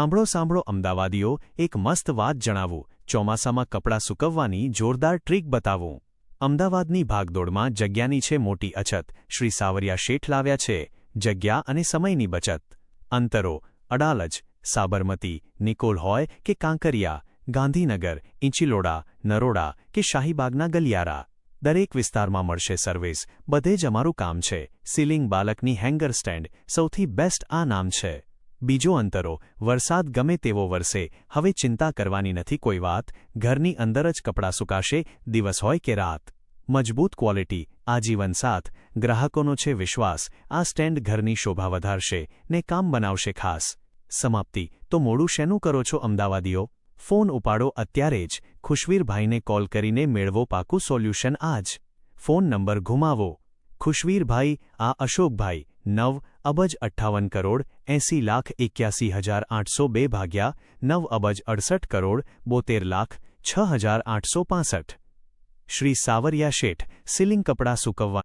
સાંભળો સાંભળો અમદાવાદીઓ, એક મસ્ત વાત જણાવું. ચોમાસામાં કપડાં સૂકવવાની જોરદાર ટ્રીક બતાવું. અમદાવાદની ભાગદોડમાં જગ્યાની છે મોટી અછત. શ્રી સાવરિયા શેઠ લાવ્યા છે જગ્યા અને સમયની બચત. અંતરો અડાલજ, સાબરમતી, નિકોલ હોય કે કાંકરિયા, ગાંધીનગર, ઇંચિલોડા, નરોડા કે શાહીબાગના ગલિયારા, દરેક વિસ્તારમાં મળશે સર્વિસ. બધે જ અમારું કામ છે. સીલિંગ બાલકની હેંગર સ્ટેન્ડ, સૌથી બેસ્ટ આ નામ છે. બીજો અંતરો, વરસાદ ગમે તેવો વરસે, હવે ચિંતા કરવાની નથી કોઈ વાત. ઘરની અંદર જ કપડાં સુકાશે, દિવસ હોય કે રાત. મજબૂત ક્વોલિટી, આજીવન સાથ, ગ્રાહકોનો છે વિશ્વાસ. આ સ્ટેન્ડ ઘરની શોભા વધારશે ને કામ બનાવશે ખાસ. સમાપ્તિ. તો મોડું શેનું કરો છો અમદાવાદીઓ? ફોન ઉપાડો અત્યારે જ. ખુશવીરભાઈને કોલ કરીને મેળવો પાકું સોલ્યુશન આજ. Phone number ઘુમાવો. ખુશવીરભાઈ, આ અશોકભાઈ, 9 અબજ 58 કરોડ 80,81,802 ભાગ્યા 9 અબજ 68 કરોડ 72,06,865. શ્રી સાવરિયા શેઠ, સીલિંગ કપડાં સૂકવવા.